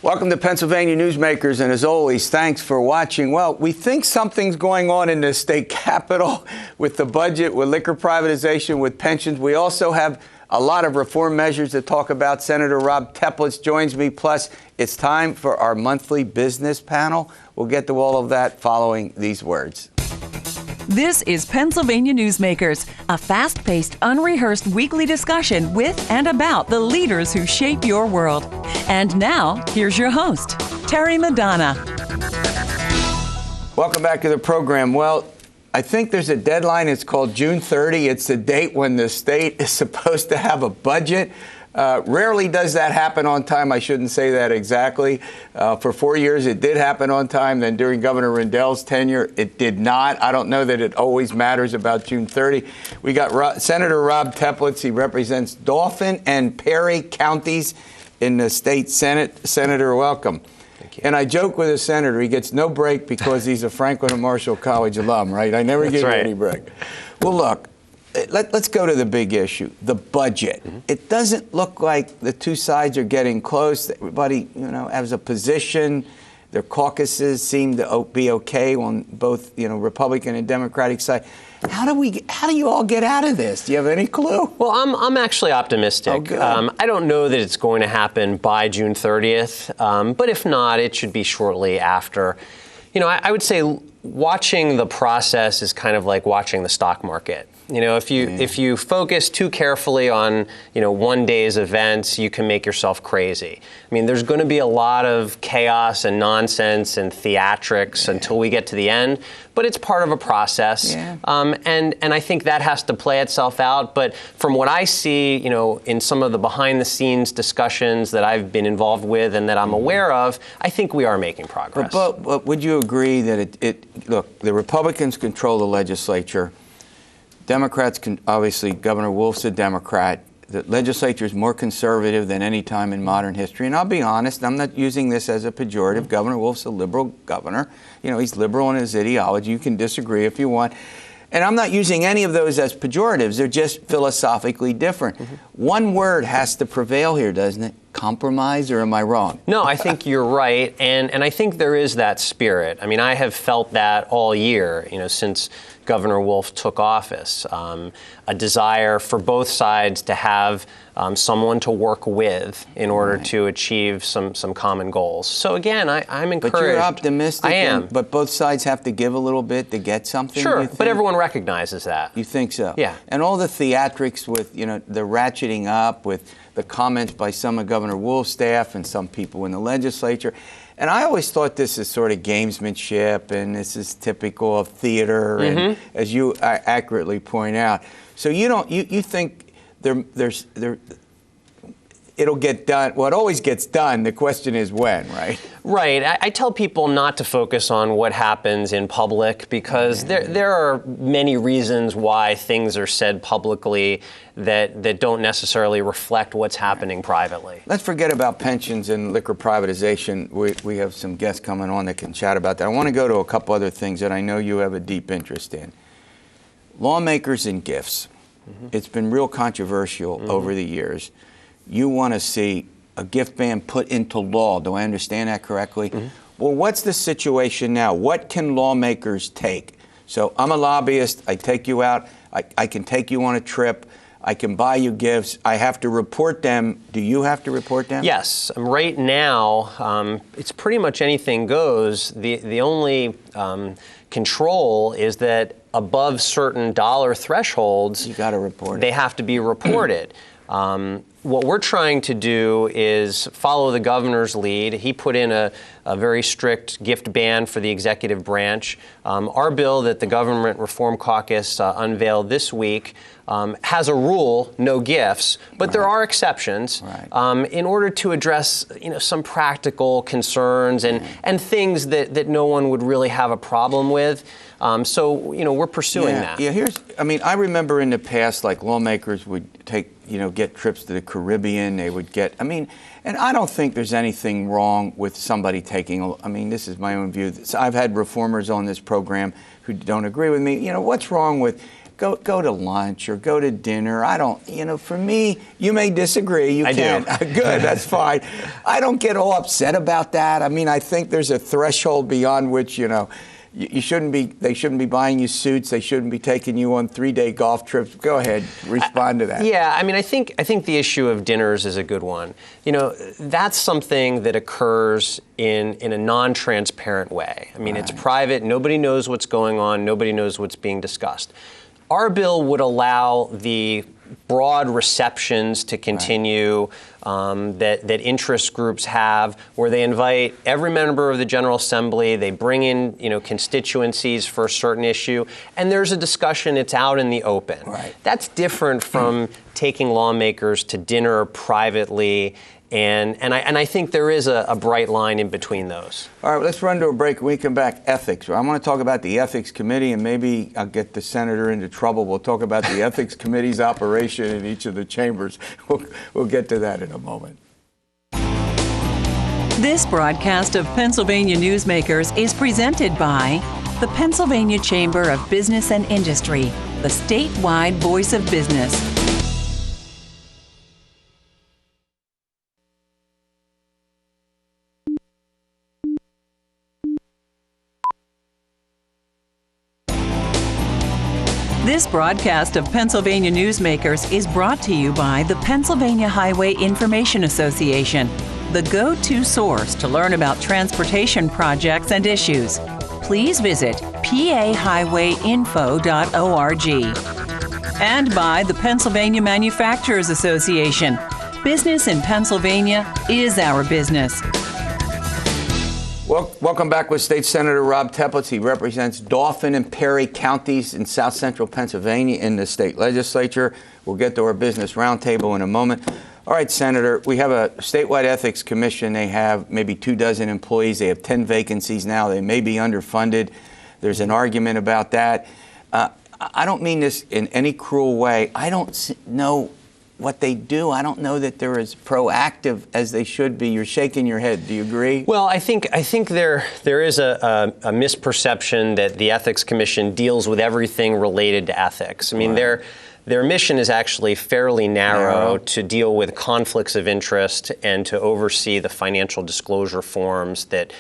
Welcome to Pennsylvania Newsmakers, and as always, thanks for watching. Well, we think something's going on in the state capitol with the budget, with liquor privatization, with pensions. We also have a lot of reform measures to talk about. Senator Rob Teplitz joins me. Plus, it's time for our monthly business panel. We'll get to all of that following these words. This is Pennsylvania Newsmakers, a fast-paced, unrehearsed weekly discussion with and about the leaders who shape your world. And now, here's your host, Terry Madonna. Welcome back to the program. Well, I think there's a deadline. It's called June 30. It's the date when the state is supposed to have a budget. Rarely does that happen on time. I shouldn't say that exactly. For 4 years, it did happen on time. Then during Governor Rendell's tenure, it did not. I don't know that it always matters about June 30. We got Senator Rob Teplitz. He represents Dauphin and Perry counties in the state Senate. Senator, welcome. Thank you. And I joke with the senator, he gets no break because he's a Franklin and Marshall College alum, right? I never give him any break. Well, look. Let's go to the big issue, the budget. It doesn't look like the two sides are getting close. Everybody, has a position. Their caucuses seem to be okay on both, Republican and Democratic side. How do you all get out of this? Do you have any clue? Well, I'm actually optimistic. Oh, good. I don't know that it's going to happen by June 30th, but if not, it should be shortly after. I would say watching the process is kind of like watching the stock market. If you focus too carefully on, one day's events, you can make yourself crazy. I mean, there's going to be a lot of chaos and nonsense and theatrics until we get to the end, but it's part of a process. Yeah. And I think that has to play itself out. But from what I see, in some of the behind the scenes discussions that I've been involved with and that I'm aware of, I think we are making progress. But would you agree that look, the Republicans control the legislature. Democrats can, obviously, Governor Wolf's a Democrat. The legislature is more conservative than any time in modern history. And I'll be honest, I'm not using this as a pejorative. Governor Wolf's a liberal governor. He's liberal in his ideology. You can disagree if you want. And I'm not using any of those as pejoratives. They're just philosophically different. One word has to prevail here, doesn't it? Compromise, or am I wrong? No, I think you're right. And I think there is that spirit. I mean, I have felt that all year, since Governor Wolf took office, a desire for both sides to have someone to work with in order to achieve some common goals. So again, I'm encouraged. But you're optimistic. I am. But both sides have to give a little bit to get something. Sure, but everyone recognizes that. You think so? Yeah. And all the theatrics with, the ratcheting up, with the comments by some of Governor Wolf's staff and some people in the legislature. And I always thought this is sort of gamesmanship, and this is typical of theater, and as you accurately point out. So you think it'll get done. Well, it always gets done. The question is when, right? Right. I tell people not to focus on what happens in public because there are many reasons why things are said publicly that don't necessarily reflect what's happening privately. Let's forget about pensions and liquor privatization. We have some guests coming on that can chat about that. I want to go to a couple other things that I know you have a deep interest in. Lawmakers and gifts. It's been real controversial over the years. You want to see a gift ban put into law. Do I understand that correctly? Well, what's the situation now? What can lawmakers take? So I'm a lobbyist. I take you out. I can take you on a trip. I can buy you gifts. I have to report them. Do you have to report them? Yes. Right now, it's pretty much anything goes. The only control is that above certain dollar thresholds, you got to report it. They have to be reported. What we're trying to do is follow the governor's lead. He put in a very strict gift ban for the executive branch. Our bill that the Government Reform Caucus unveiled this week has a rule, no gifts, but there are exceptions in order to address some practical concerns and things that no one would really have a problem with. So we're pursuing that. Yeah, I remember in the past, like lawmakers would take, get trips to the Caribbean. They would get, and I don't think there's anything wrong with somebody taking, this is my own view. I've had reformers on this program who don't agree with me. What's wrong with go to lunch or go to dinner. I don't, for me, you may disagree. You can. Good, that's fine. I don't get all upset about that. I mean, I think there's a threshold beyond which, you shouldn't be. They shouldn't be buying you suits. They shouldn't be taking you on 3-day golf trips. Go ahead, respond to that. Yeah, I mean, I think the issue of dinners is a good one. That's something that occurs in a non-transparent way. I mean, It's private. Nobody knows what's going on. Nobody knows what's being discussed. Our bill would allow the broad receptions to continue that interest groups have, where they invite every member of the General Assembly, they bring in constituencies for a certain issue, and there's a discussion. It's out in the open. Right. That's different from taking lawmakers to dinner privately. And I think there is a bright line in between those. All right, let's run to a break. When we come back, ethics. I want to talk about the Ethics Committee, and maybe I'll get the senator into trouble. We'll talk about the Ethics Committee's operation in each of the chambers. We'll get to that in a moment. This broadcast of Pennsylvania Newsmakers is presented by the Pennsylvania Chamber of Business and Industry, the statewide voice of business. This broadcast of Pennsylvania Newsmakers is brought to you by the Pennsylvania Highway Information Association, the go-to source to learn about transportation projects and issues. Please visit pahighwayinfo.org. And by the Pennsylvania Manufacturers Association. Business in Pennsylvania is our business. Welcome back with State Senator Rob Teplitz. He represents Dauphin and Perry counties in south central Pennsylvania in the state legislature. We'll get to our business roundtable in a moment. All right, Senator, we have a statewide ethics commission. They have maybe 24 employees. They have 10 vacancies now. They may be underfunded. There's an argument about that. I don't mean this in any cruel way. I don't know what they do. I don't know that they're as proactive as they should be. You're shaking your head. Do you agree? Well, I think there is a misperception that the Ethics Commission deals with everything related to ethics. I mean, their mission is actually fairly narrow to deal with conflicts of interest and to oversee the financial disclosure forms that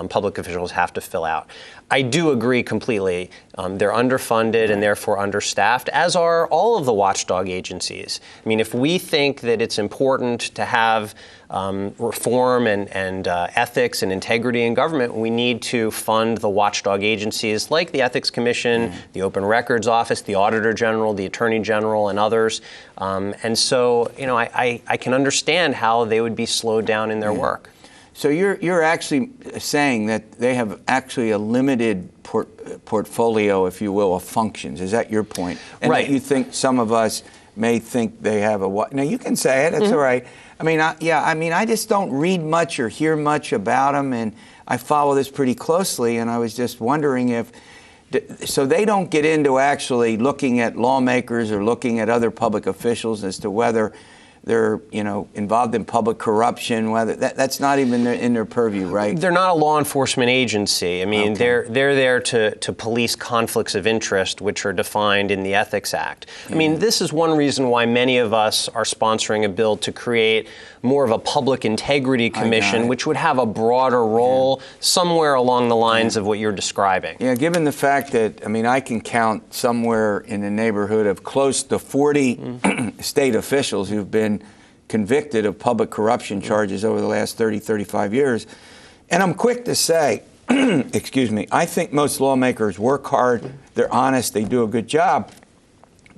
public officials have to fill out. I do agree completely. They're underfunded and therefore understaffed, as are all of the watchdog agencies. I mean, if we think that it's important to have reform and ethics and integrity in government, we need to fund the watchdog agencies like the Ethics Commission, the Open Records Office, the Auditor General, the Attorney General, and others. And so, I can understand how they would be slowed down in their work. So you're actually saying that they have actually a limited portfolio, if you will, of functions. Is that your point? And right. That you think some of us may think they have a what? Now you can say it. That's all right. I mean, I just don't read much or hear much about them, and I follow this pretty closely. And I was just wondering if, so they don't get into actually looking at lawmakers or looking at other public officials as to whether they're, involved in public corruption, whether that's not even in their purview, right? They're not a law enforcement agency. I mean, they're there to police conflicts of interest, which are defined in the Ethics Act. I mean, this is one reason why many of us are sponsoring a bill to create more of a public integrity commission, which would have a broader role somewhere along the lines of what you're describing. Yeah, given the fact that, I can count somewhere in the neighborhood of close to 40 state officials who've been convicted of public corruption charges over the last 30, 35 years. And I'm quick to say, excuse me, I think most lawmakers work hard, they're honest, they do a good job,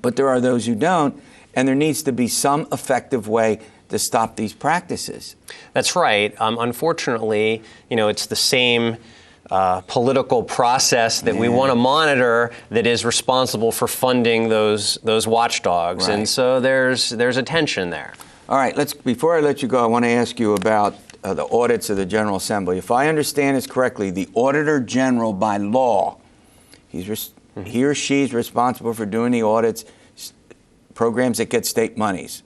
but there are those who don't, and there needs to be some effective way to stop these practices. That's right. Unfortunately, it's the same political process that we want to monitor that is responsible for funding those watchdogs, and so there's a tension there. All right, before I let you go, I want to ask you about the audits of the General Assembly. If I understand this correctly, the Auditor General by law, he or she is responsible for doing the audits, programs that get state monies.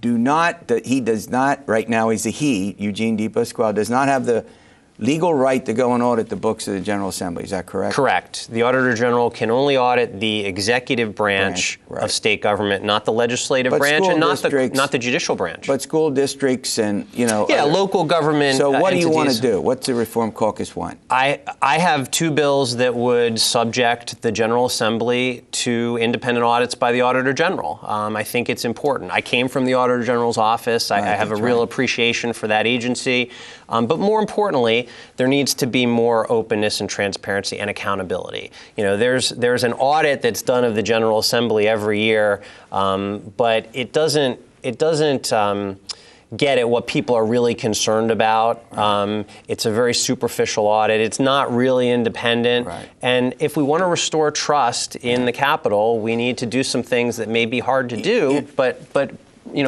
He does not, right now he's a he, Eugene DePasquale, does not have the legal right to go and audit the books of the General Assembly. Is that correct? Correct. The Auditor General can only audit the executive branch right. of state government, not the legislative But branch, and not districts- the judicial branch. But school districts and, local government. So what do you want to entities. do? What's the Reform Caucus want? I have two bills that would subject the General Assembly to independent audits by the Auditor General. I think it's important. I came from the Auditor General's office. I have a real appreciation for that agency. But more importantly, there needs to be more openness and transparency and accountability. There's an audit that's done of the General Assembly every year, but it doesn't get at what people are really concerned about. It's a very superficial audit. It's not really independent. Right. And if we want to restore trust in the Capitol, we need to do some things that may be hard to do, but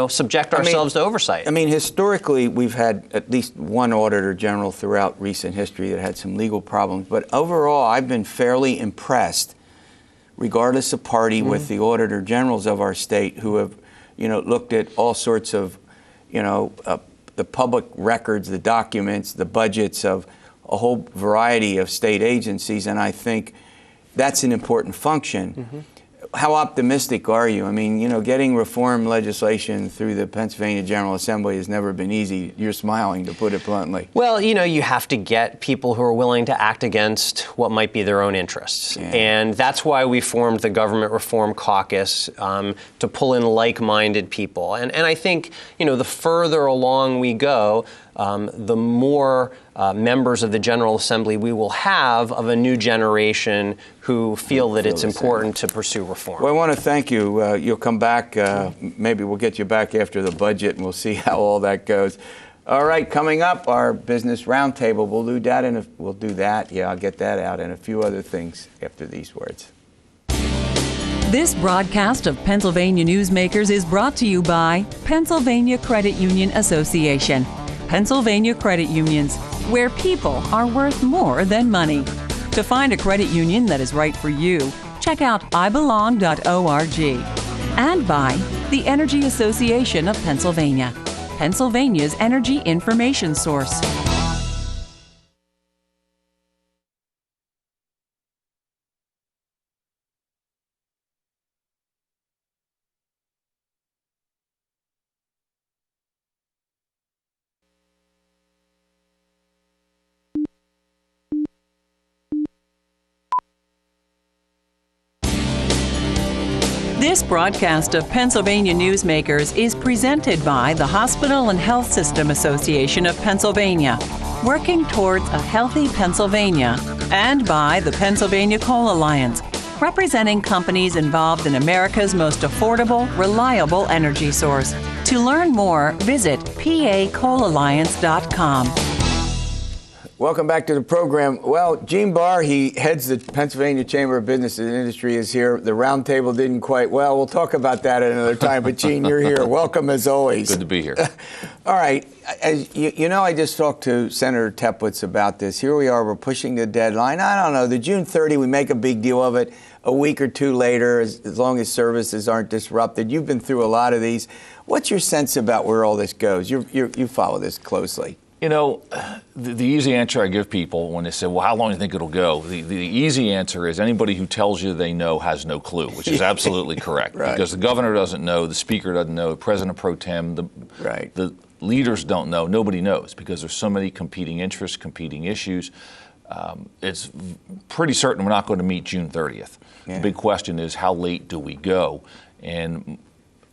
subject ourselves to oversight. I mean, historically, we've had at least one Auditor General throughout recent history that had some legal problems. But overall, I've been fairly impressed, regardless of party, with the Auditor Generals of our state who have, looked at all sorts of, the public records, the documents, the budgets of a whole variety of state agencies. And I think that's an important function. How optimistic are you? I mean, getting reform legislation through the Pennsylvania General Assembly has never been easy. You're smiling, to put it bluntly. Well, you have to get people who are willing to act against what might be their own interests. Yeah. And that's why we formed the Government Reform Caucus, to pull in like-minded people. And I think, the further along we go, the more members of the General Assembly we will have of a new generation who feel that it's important to pursue reform. Well, I want to thank you. You'll come back. Maybe we'll get you back after the budget, and we'll see how all that goes. All right, coming up, our business roundtable. We'll do that. Yeah, I'll get that out, and a few other things after these words. This broadcast of Pennsylvania Newsmakers is brought to you by Pennsylvania Credit Union Association. Pennsylvania Credit Unions, where people are worth more than money. To find a credit union that is right for you, check out ibelong.org. And by the Energy Association of Pennsylvania, Pennsylvania's energy information source. This broadcast of Pennsylvania Newsmakers is presented by the Hospital and Health System Association of Pennsylvania, working towards a healthy Pennsylvania, and by the Pennsylvania Coal Alliance, representing companies involved in America's most affordable, reliable energy source. To learn more, visit pacoalalliance.com. Welcome back to the program. Well, Gene Barr, he heads the Pennsylvania Chamber of Business and Industry, is here. The roundtable didn't quite well. We'll talk about that at another time. But Gene, you're here. Welcome as always. Good to be here. All right. As I just talked to Senator Teplitz about this. Here we are. We're pushing the deadline. I don't know. The June 30, we make a big deal of it. A week or two later, as long as services aren't disrupted. You've been through a lot of these. What's your sense about where all this goes? You follow this closely. The easy answer I give people when they say, well, how long do you think it'll go? The easy answer is anybody who tells you they know has no clue, which is absolutely correct. Right. Because the governor doesn't know, the speaker doesn't know, the president pro tem, the leaders don't know. Nobody knows because there's so many competing interests, competing issues. It's pretty certain we're not going to meet June 30th. Yeah. The big question is how late do we go? And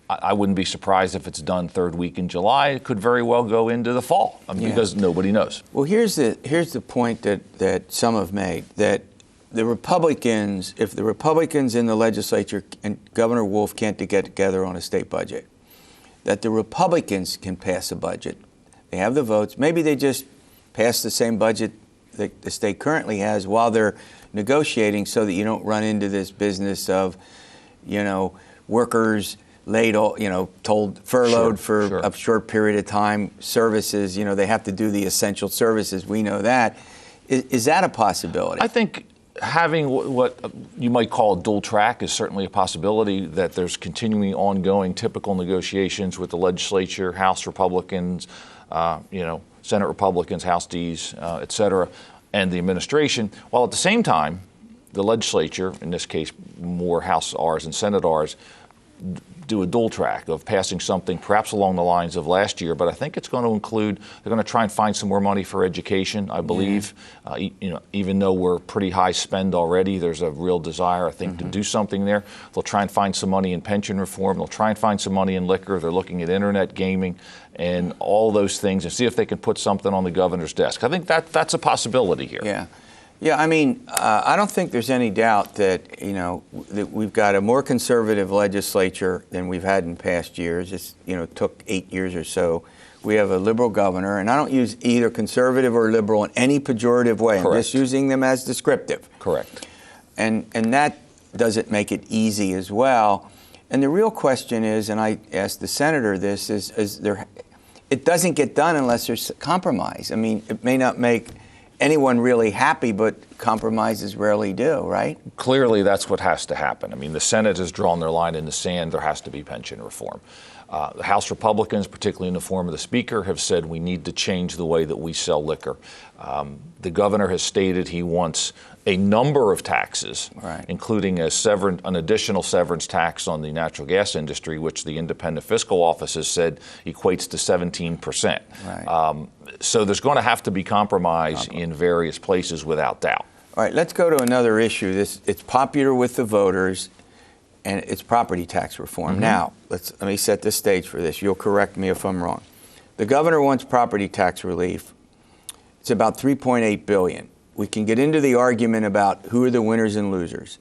I wouldn't be surprised if it's done third week in July. It could very well go into the fall because nobody knows. Well, here's the point that some have made, that the Republicans, if the Republicans in the legislature and Governor Wolf can't get together on a state budget, that the Republicans can pass a budget. They have the votes. Maybe they just pass the same budget that the state currently has while they're negotiating so that you don't run into this business of, workers furloughed for a short period of time, services, they have to do the essential services. We know that. Is that a possibility? I think having what you might call a dual track is certainly a possibility, that there's continuing ongoing typical negotiations with the legislature, House Republicans, Senate Republicans, House Ds, et cetera, and the administration, while at the same time, the legislature, in this case more House Rs and Senate Rs, do a dual track of passing something perhaps along the lines of last year, but I think it's going to include, they're going to try and find some more money for education, I believe. Even though we're pretty high spend already, there's a real desire, I think, to do something there. They'll try and find some money in pension reform. They'll try and find some money in liquor. They're looking at internet gaming and all those things and see if they can put something on the governor's desk. I think that's a possibility here. Yeah. Yeah, I mean, I don't think there's any doubt that, that we've got a more conservative legislature than we've had in past years. It's, took 8 years or so. We have a liberal governor, and I don't use either conservative or liberal in any pejorative way. Correct. I'm just using them as descriptive. Correct. And that doesn't make it easy as well. And the real question is, and I asked the senator this, is there, it doesn't get done unless there's compromise. I mean, it may not make anyone really happy, but compromises rarely do, right? Clearly, that's what has to happen. I mean, the Senate has drawn their line in the sand. There has to be pension reform. The House Republicans, particularly in the form of the Speaker, have said we need to change the way that we sell liquor. The governor has stated he wants a number of taxes, right, including an additional severance tax on the natural gas industry, which the Independent Fiscal Office has said equates to 17%. Right. So there's going to have to be compromise in various places without doubt. All right, let's go to another issue. It's popular with the voters, and it's property tax reform. Now, let me set the stage for this. You'll correct me if I'm wrong. The governor wants property tax relief. It's about $3.8 billion. We can get into the argument about who are the winners and losers.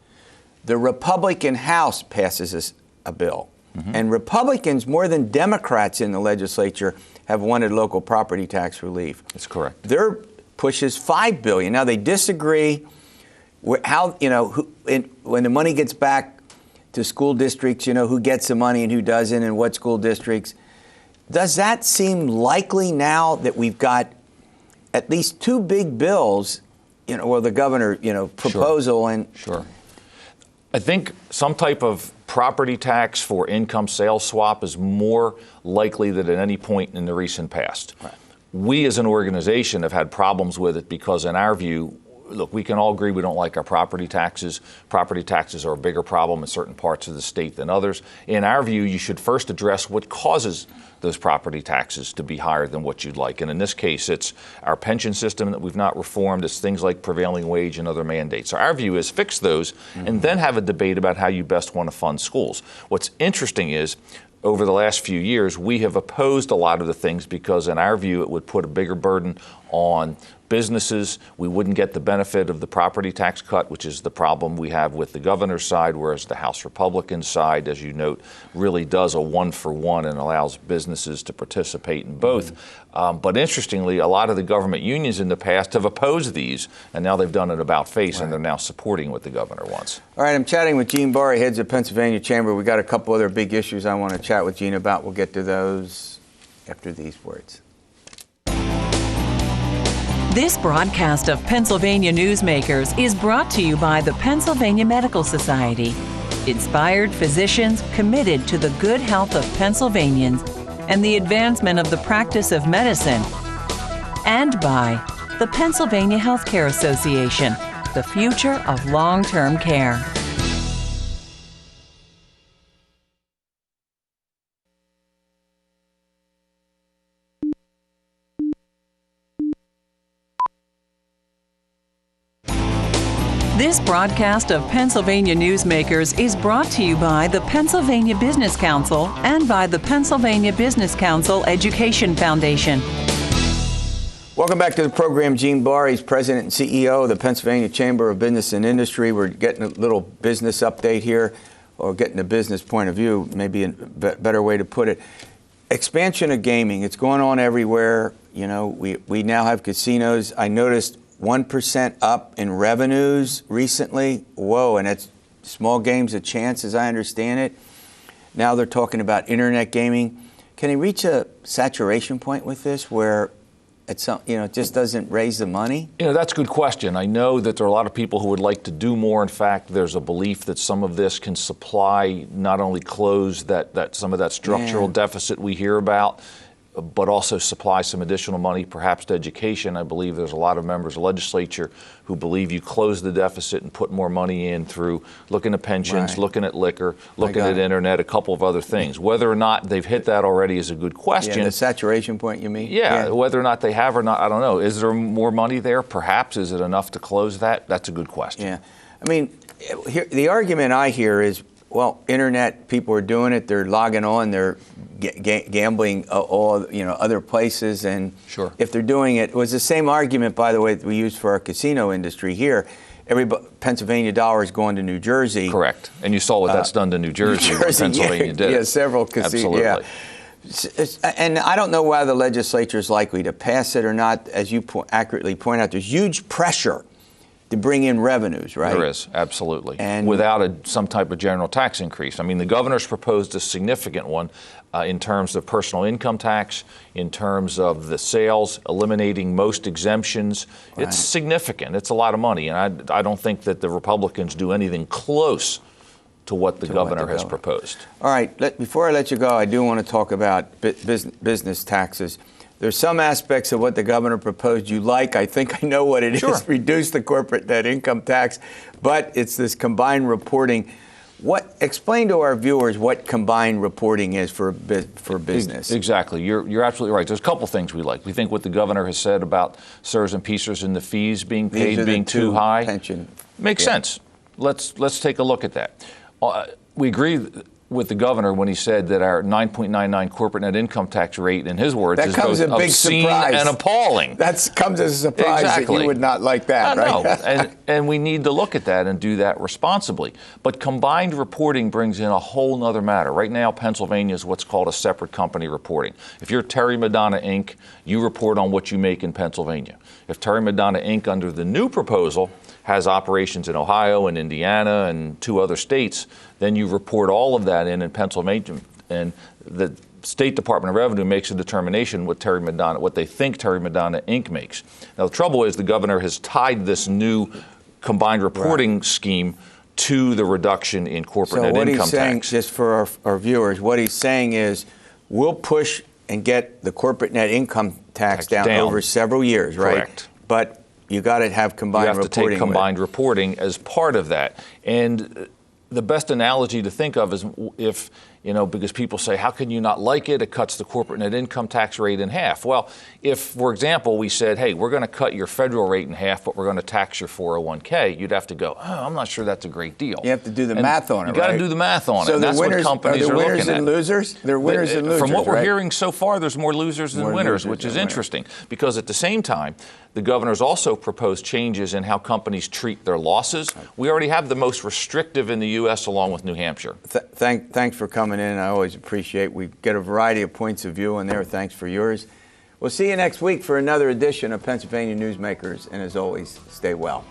The Republican House passes a bill, and Republicans, more than Democrats in the legislature, have wanted local property tax relief. That's correct. Their push is $5 billion. Now, they disagree how, when the money gets back to school districts, who gets the money and who doesn't, and what school districts. Does that seem likely now that we've got at least two big bills, or the governor, proposal? Sure. I think some type of property tax for income sales swap is more likely than at any point in the recent past. Right. We as an organization have had problems with it because in our view, look, we can all agree we don't like our property taxes. Property taxes are a bigger problem in certain parts of the state than others. In our view, you should first address what causes those property taxes to be higher than what you'd like. And in this case, it's our pension system that we've not reformed. It's things like prevailing wage and other mandates. So our view is fix those and then have a debate about how you best want to fund schools. What's interesting is, over the last few years, we have opposed a lot of the things because, in our view, it would put a bigger burden on businesses. We wouldn't get the benefit of the property tax cut, which is the problem we have with the governor's side, whereas the House Republican side, as you note, really does a one-for-one and allows businesses to participate in both. But interestingly, a lot of the government unions in the past have opposed these, and now they've done it about face, and they're now supporting what the governor wants. All right, I'm chatting with Gene Barr, heads of Pennsylvania Chamber. We got a couple other big issues I want to chat with Gene about. We'll get to those after these words. This broadcast of Pennsylvania Newsmakers is brought to you by the Pennsylvania Medical Society. Inspired physicians committed to the good health of Pennsylvanians and the advancement of the practice of medicine. And by the Pennsylvania Healthcare Association, the future of long-term care. This broadcast of Pennsylvania Newsmakers is brought to you by the Pennsylvania Business Council and by the Pennsylvania Business Council Education Foundation. Welcome back to the program. Gene Barr, he's president and CEO of the Pennsylvania Chamber of Business and Industry. We're getting a little business update here, or getting a business point of view, maybe a better way to put it. Expansion of gaming, it's going on everywhere. We now have casinos. I noticed 1% up in revenues recently. Whoa, and that's small games of chance, as I understand it. Now they're talking about internet gaming. Can he reach a saturation point with this where it just doesn't raise the money? That's a good question. I know that there are a lot of people who would like to do more. In fact, there's a belief that some of this can supply, not only close that some of that structural deficit we hear about. but also supply some additional money, perhaps to education. I believe there's a lot of members of the legislature who believe you close the deficit and put more money in through looking at pensions, looking at liquor, looking at internet, a couple of other things. Whether or not they've hit that already is a good question. Yeah, the saturation point, you mean? Yeah, whether or not they have or not, I don't know. Is there more money there? Perhaps. Is it enough to close that? That's a good question. Yeah. I mean, the argument I hear is, well, internet, people are doing it. They're logging on. They're gambling all other places, and if they're doing it, was the same argument, by the way, that we use for our casino industry here. Every Pennsylvania dollar is going to New Jersey. Correct, and you saw what that's done to New Jersey when Pennsylvania did it. Yeah, several casinos. Yeah. And I don't know whether the legislature is likely to pass it or not. As you accurately point out, there's huge pressure to bring in revenues, right? There is, absolutely. And without some type of general tax increase. I mean, the governor's proposed a significant one in terms of personal income tax, in terms of the sales, eliminating most exemptions. It's significant. It's a lot of money. And I don't think that the Republicans do anything close to what the governor has proposed. All right, before I let you go, I do want to talk about business taxes. There's some aspects of what the governor proposed you like. I think I know what it is. Reduce the corporate net income tax, but it's this combined reporting. Explain to our viewers what combined reporting is for business. Exactly. You're absolutely right. There's a couple things we like. We think what the governor has said about CSRS and PSRS and the fees being paid being too high makes sense. Let's take a look at that. We agree with the governor when he said that our 9.99 corporate net income tax rate, in his words, is both obscene and appalling. That comes as a surprise that you would not like that, right? No. And we need to look at that and do that responsibly. But combined reporting brings in a whole other matter. Right now, Pennsylvania is what's called a separate company reporting. If you're Terry Madonna, Inc., you report on what you make in Pennsylvania. If Terry Madonna, Inc., under the new proposal, has operations in Ohio and Indiana and 2 other states, then you report all of that in Pennsylvania, and the State Department of Revenue makes a determination what they think Terry Madonna, Inc. makes. Now, the trouble is the governor has tied this new combined reporting scheme to the reduction in corporate net income tax. So what he's saying, just for our viewers, what he's saying is we'll push and get the corporate net income tax down over several years, right? Correct. But you got to have combined reporting. You have to take combined reporting as part of that. And the best analogy to think of is if, because people say, how can you not like it? It cuts the corporate net income tax rate in half. Well, if, for example, we said, hey, we're going to cut your federal rate in half, but we're going to tax your 401k, you'd have to go, I'm not sure that's a great deal. You have to do the math on it, You got to do the math on it. And that's what companies are looking at. Winners and losers? They're winners and losers, From what we're hearing so far, there's more losers than winners, which is interesting. Because at the same time, the governor's also proposed changes in how companies treat their losses. We already have the most restrictive in the U.S. along with New Hampshire. Thanks for coming in. I always appreciate we get a variety of points of view in there. Thanks for yours. We'll see you next week for another edition of Pennsylvania Newsmakers. And as always, stay well.